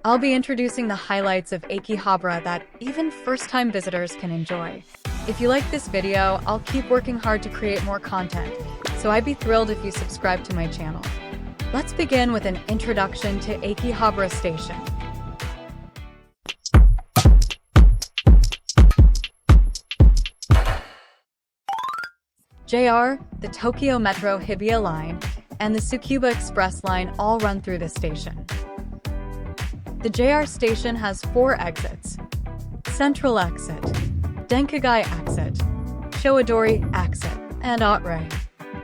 I'll be introducing the highlights of Akihabara that even first-time visitors can enjoy. If you like this video, I'll keep working hard to create more content, so I'd be thrilled if you subscribe to my channel. Let's begin with an introduction to Akihabara Station. JR, the Tokyo Metro Hibiya Line, and the Tsukuba Express line all run through this station. The JR station has 4 exits: Central Exit, Denkigai Exit, Showadori Exit, and Atre.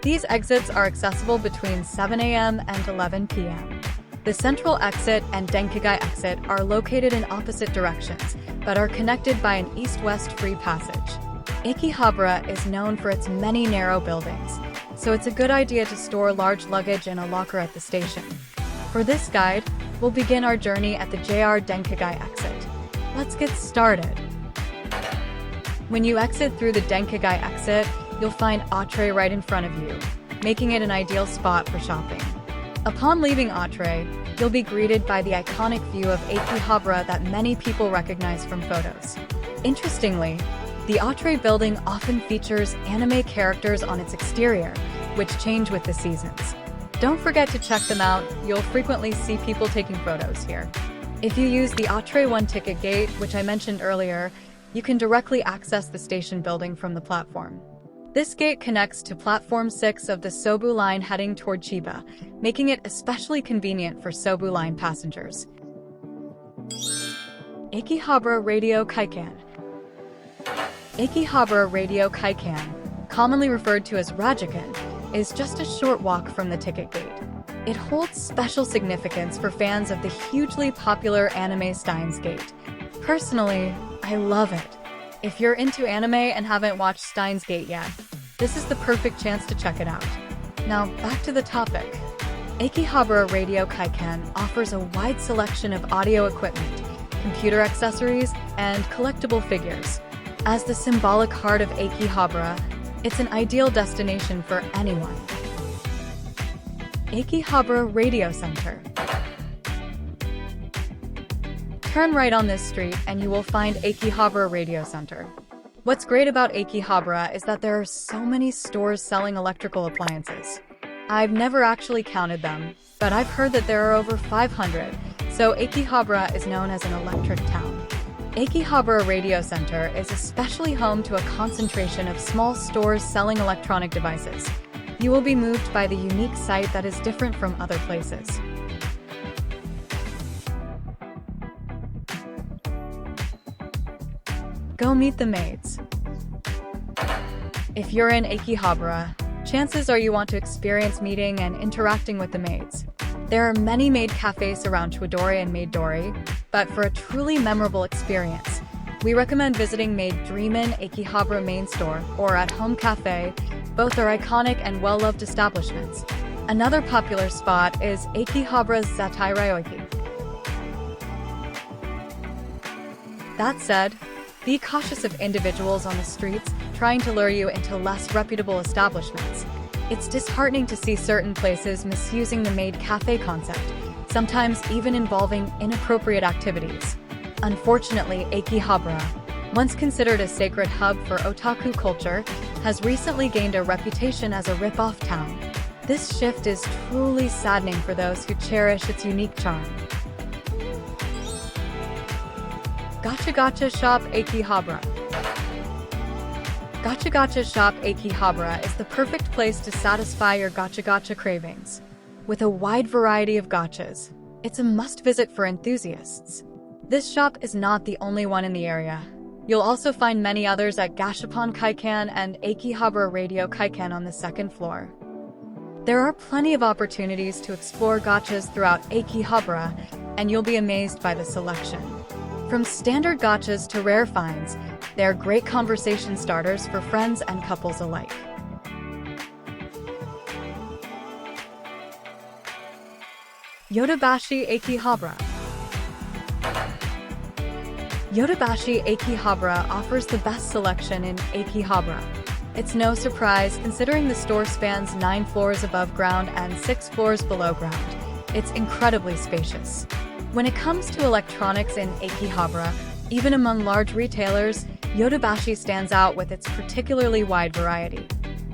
These exits are accessible between 7 a.m. and 11 p.m. The Central Exit and Denkigai Exit are located in opposite directions, but are connected by an east-west free passage. Akihabara is known for its many narrow buildings, so it's a good idea to store large luggage in a locker at the station. For this guide, we'll begin our journey at the JR Denkigai Exit. Let's get started. When you exit through the Denkigai Exit, you'll find Atre right in front of you, making it an ideal spot for shopping. Upon leaving Atre, you'll be greeted by the iconic view of Akihabara that many people recognize from photos. Interestingly, the Atre building often features anime characters on its exterior, which change with the seasons. Don't forget to check them out, you'll frequently see people taking photos here. If you use the Atre 1 ticket gate, which I mentioned earlier, you can directly access the station building from the platform. This gate connects to Platform 6 of the Sobu line heading toward Chiba, making it especially convenient for Sobu line passengers. Akihabara Radio Kaikan. Akihabara Radio Kaikan, commonly referred to as Rajukan, is just a short walk from the ticket gate. It holds special significance for fans of the hugely popular anime Steins Gate. Personally, I love it. If you're into anime and haven't watched Steins Gate yet, this is the perfect chance to check it out. Now, back to the topic. Akihabara Radio Kaikan offers a wide selection of audio equipment, computer accessories, and collectible figures. As the symbolic heart of Akihabara, it's an ideal destination for anyone. Akihabara Radio Center. Turn right on this street and you will find Akihabara Radio Center. What's great about Akihabara is that there are so many stores selling electrical appliances. I've never actually counted them, but I've heard that there are over 500, so Akihabara is known as an electric town. Akihabara Radio Center is especially home to a concentration of small stores selling electronic devices. You will be moved by the unique site that is different from other places. Go meet the maids. If you're in Akihabara, chances are you want to experience meeting and interacting with the maids. There are many maid cafes around Chudori and Maid-dori, but for a truly memorable experience, we recommend visiting Maid Dreamin' Akihabara main store or At Home Cafe. Both are iconic and well-loved establishments. Another popular spot is Akihabara's Zatai Ryoiki. That said, be cautious of individuals on the streets trying to lure you into less reputable establishments. It's disheartening to see certain places misusing the maid cafe concept, sometimes even involving inappropriate activities. Unfortunately, Akihabara, once considered a sacred hub for otaku culture, has recently gained a reputation as a rip-off town. This shift is truly saddening for those who cherish its unique charm. Gacha Shop Akihabara. Gacha Shop Akihabara is the perfect place to satisfy your gacha cravings. With a wide variety of gachas, it's a must-visit for enthusiasts. This shop is not the only one in the area. You'll also find many others at Gashapon Kaikan and Akihabara Radio Kaikan on the 2nd floor. There are plenty of opportunities to explore gachas throughout Akihabara, and you'll be amazed by the selection. From standard gachas to rare finds, they're great conversation starters for friends and couples alike. Yodobashi Akihabara. Yodobashi Akihabara offers the best selection in Akihabara. It's no surprise considering the store spans 9 floors above ground and 6 floors below ground. It's incredibly spacious. When it comes to electronics in Akihabara, even among large retailers, Yodobashi stands out with its particularly wide variety.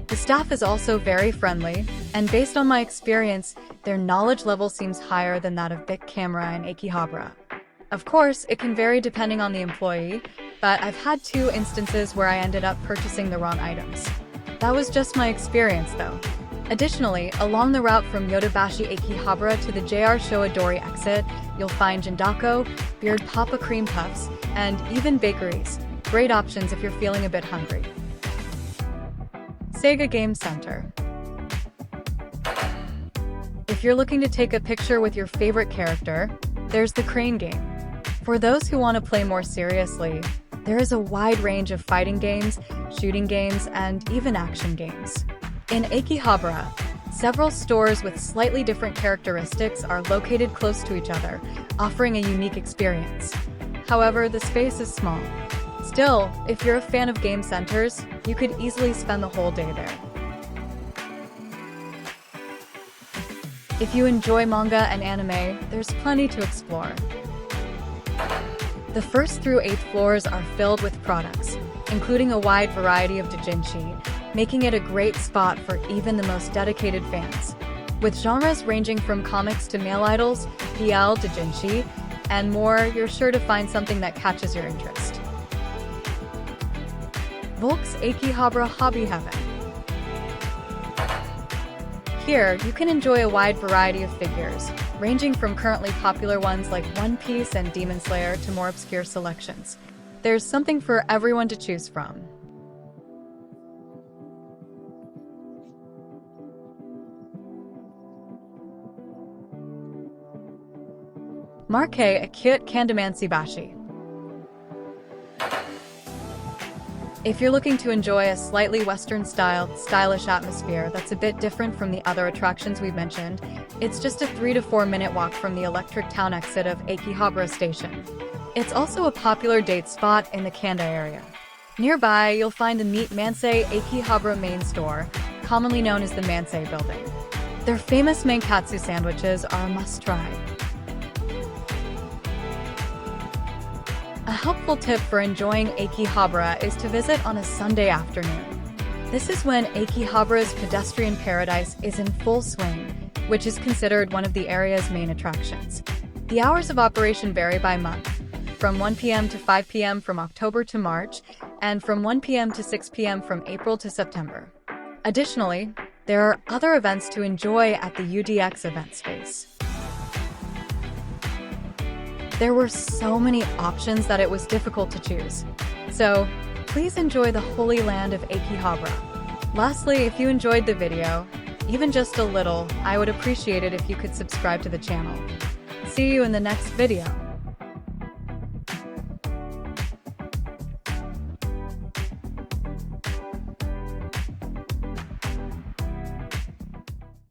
The staff is also very friendly, and based on my experience, their knowledge level seems higher than that of Bic Camera and Akihabara. Of course, it can vary depending on the employee, but I've had 2 instances where I ended up purchasing the wrong items. That was just my experience, though. Additionally, along the route from Yodobashi Akihabara to the JR Showadori exit, you'll find jindako, beard papa cream puffs, and even bakeries. Great options if you're feeling a bit hungry. Sega Game Center. If you're looking to take a picture with your favorite character, there's the crane game. For those who want to play more seriously, there is a wide range of fighting games, shooting games, and even action games. In Akihabara, several stores with slightly different characteristics are located close to each other, offering a unique experience. However, the space is small. Still, if you're a fan of game centers, you could easily spend the whole day there. If you enjoy manga and anime, there's plenty to explore. The 1st through 8th floors are filled with products, including a wide variety of doujinshi, making it a great spot for even the most dedicated fans. With genres ranging from comics to male idols, BL, doujinshi, and more, you're sure to find something that catches your interest. Volk's Akihabara Hobby Heaven. Here, you can enjoy a wide variety of figures, ranging from currently popular ones like One Piece and Demon Slayer to more obscure selections. There's something for everyone to choose from. Marque Akit Kandamansi-bashi. If you're looking to enjoy a slightly Western-styled, stylish atmosphere that's a bit different from the other attractions we've mentioned, it's just a 3 to 4 minute walk from the Electric Town exit of Akihabara Station. It's also a popular date spot in the Kanda area. Nearby, you'll find the Meet Mansei Akihabara main store, commonly known as the Mansei Building. Their famous menkatsu sandwiches are a must-try. A helpful tip for enjoying Akihabara is to visit on a Sunday afternoon. This is when Akihabara's pedestrian paradise is in full swing, which is considered one of the area's main attractions. The hours of operation vary by month, from 1 p.m. to 5 p.m. from October to March, and from 1 p.m. to 6 p.m. from April to September. Additionally, there are other events to enjoy at the UDX event space. There were so many options that it was difficult to choose. So, please enjoy the holy land of Akihabara. Lastly, if you enjoyed the video, even just a little, I would appreciate it if you could subscribe to the channel. See you in the next video.